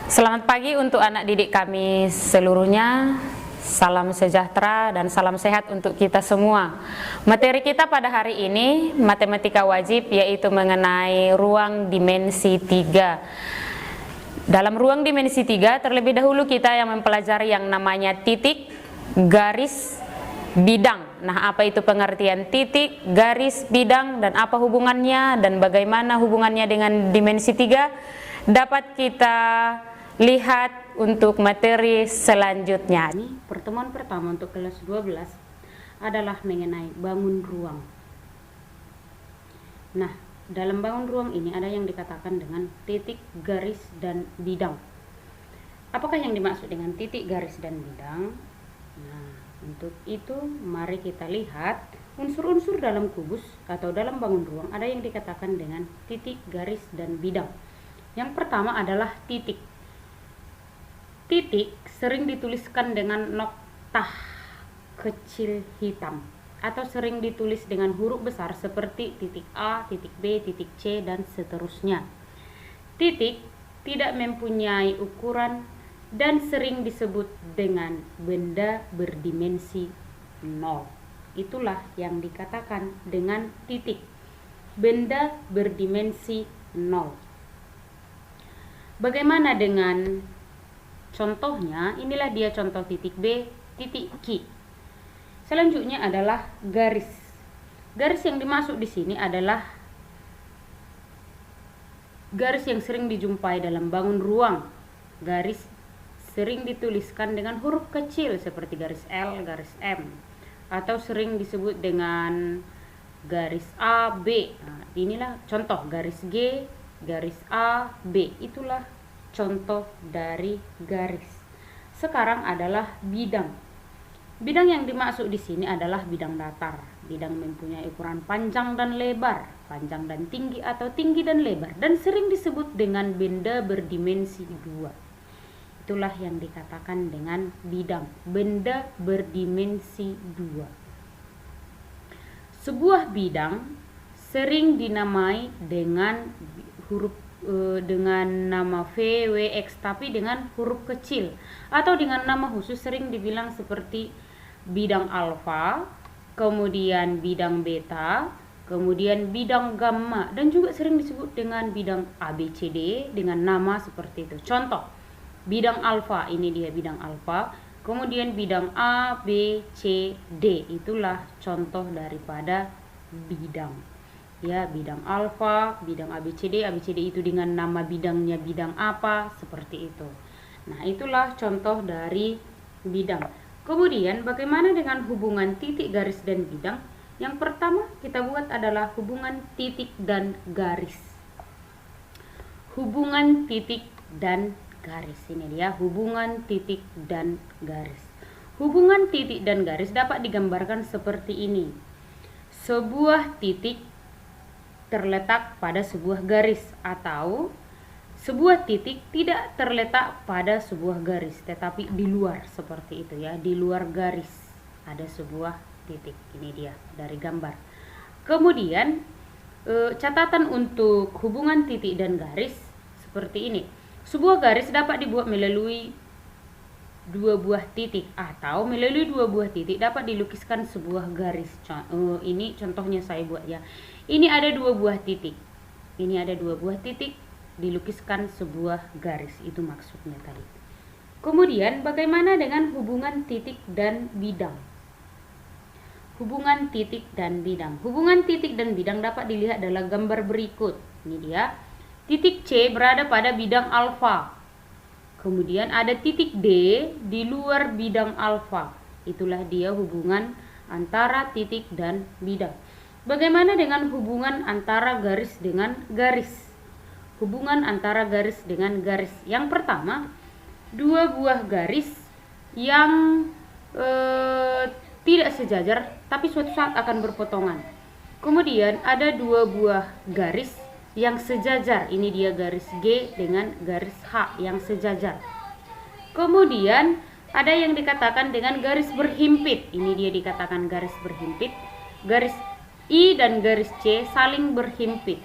Selamat pagi untuk anak didik kami seluruhnya. Salam sejahtera dan salam sehat untuk kita semua. Materi kita pada hari ini matematika wajib, yaitu mengenai ruang dimensi 3. Dalam ruang dimensi 3 terlebih dahulu kita yang mempelajari yang namanya titik, garis, bidang. Nah, apa itu pengertian titik, garis, bidang, dan apa hubungannya dan bagaimana hubungannya dengan dimensi 3 dapat kita lihat untuk materi selanjutnya. Ini pertemuan pertama untuk kelas 12 adalah mengenai bangun ruang. Nah, dalam bangun ruang ini ada yang dikatakan dengan titik, garis, dan bidang. Apakah yang dimaksud dengan titik, garis, dan bidang? Nah, untuk itu mari kita lihat unsur-unsur dalam kubus atau dalam bangun ruang ada yang dikatakan dengan titik, garis, dan bidang. Yang pertama adalah titik. Titik sering dituliskan dengan noktah kecil hitam atau sering ditulis dengan huruf besar seperti titik A, titik B, titik C, dan seterusnya. Titik tidak mempunyai ukuran dan sering disebut dengan benda berdimensi 0. Itulah yang dikatakan dengan titik, benda berdimensi 0. Bagaimana dengan contohnya? Inilah dia contoh titik B, titik Q. Selanjutnya adalah garis. Garis yang dimaksud di sini adalah garis yang sering dijumpai dalam bangun ruang. Garis sering dituliskan dengan huruf kecil seperti garis L, garis M, atau sering disebut dengan garis A, B. Nah, inilah contoh garis G, garis A, B. Itulah contoh dari garis. Sekarang adalah bidang. Bidang yang dimaksud di sini adalah bidang datar. Bidang mempunyai ukuran panjang dan lebar, panjang dan tinggi atau tinggi dan lebar, dan sering disebut dengan benda berdimensi 2. Itulah yang dikatakan dengan bidang, benda berdimensi 2. Sebuah bidang sering dinamai dengan dengan nama V, W, X, tapi dengan huruf kecil, atau dengan nama khusus sering dibilang seperti bidang alfa, kemudian bidang beta, kemudian bidang gamma, dan juga sering disebut dengan bidang ABCD dengan nama seperti itu. Contoh, bidang alfa, ini dia bidang alfa, kemudian bidang A, B, C, D. Itulah contoh daripada bidang. Ya, bidang alfa, bidang ABCD, ABCD itu dengan nama bidangnya bidang apa, seperti itu. Nah, itulah contoh dari bidang. Kemudian bagaimana dengan hubungan titik, garis, dan bidang? Yang pertama kita buat adalah hubungan titik dan garis. Hubungan titik dan garis, ini dia hubungan titik dan garis. Hubungan titik dan garis dapat digambarkan seperti ini. Sebuah titik terletak pada sebuah garis, atau sebuah titik tidak terletak pada sebuah garis tetapi di luar, seperti itu ya, di luar garis ada sebuah titik. Ini dia dari gambar. Kemudian catatan untuk hubungan titik dan garis seperti ini. Sebuah garis dapat dibuat melalui dua buah titik, atau melalui dua buah titik dapat dilukiskan sebuah garis. Ini contohnya saya buat ya. Ini ada dua buah titik. Ini ada dua buah titik, dilukiskan sebuah garis. Itu maksudnya tadi. Kemudian bagaimana dengan hubungan titik dan bidang? Hubungan titik dan bidang. Hubungan titik dan bidang dapat dilihat dalam gambar berikut. Ini dia. Titik C berada pada bidang alfa. Kemudian ada titik D di luar bidang alfa. Itulah dia hubungan antara titik dan bidang. Bagaimana dengan hubungan antara garis dengan garis? Hubungan antara garis dengan garis. Yang pertama, dua buah garis yang tidak sejajar tapi suatu saat akan berpotongan. Kemudian ada dua buah garis yang sejajar. Ini dia garis G dengan garis H yang sejajar. Kemudian ada yang dikatakan dengan garis berhimpit. Ini dia dikatakan garis berhimpit. Garis I dan garis C saling berhimpit.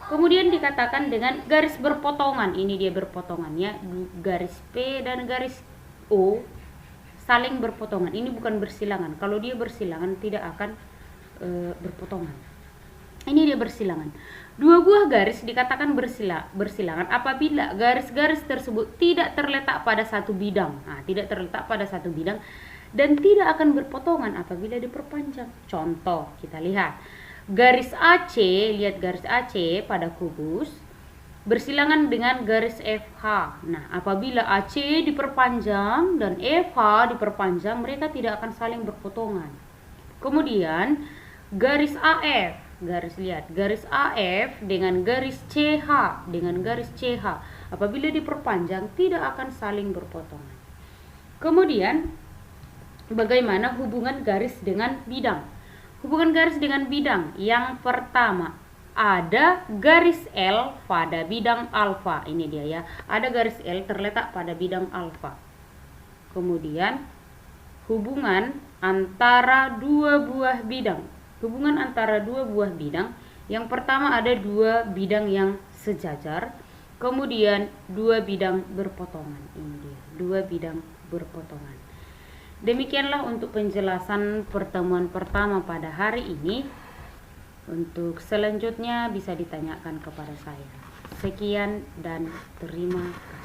Kemudian dikatakan dengan garis berpotongan. Ini dia berpotongannya, garis P dan garis O saling berpotongan. Ini bukan bersilangan. Kalau dia bersilangan tidak akan berpotongan. Ini dia bersilangan. Dua buah garis dikatakan bersilangan apabila garis-garis tersebut tidak terletak pada satu bidang. Nah, tidak terletak pada satu bidang dan tidak akan berpotongan apabila diperpanjang. Contoh, kita lihat. Garis AC, lihat garis AC pada kubus bersilangan dengan garis FH. Nah, apabila AC diperpanjang dan FH diperpanjang, mereka tidak akan saling berpotongan. Kemudian garis AF, garis AF dengan garis CH, apabila diperpanjang tidak akan saling berpotongan. Kemudian bagaimana hubungan garis dengan bidang? Hubungan garis dengan bidang yang pertama, ada garis L pada bidang alfa. Ini dia ya, ada garis L terletak pada bidang alfa. Kemudian hubungan antara dua buah bidang. Hubungan antara dua buah bidang, yang pertama ada dua bidang yang sejajar, kemudian dua bidang berpotongan. Ini dia, dua bidang berpotongan. Demikianlah untuk penjelasan pertemuan pertama pada hari ini. Untuk selanjutnya bisa ditanyakan kepada saya. Sekian dan terima kasih.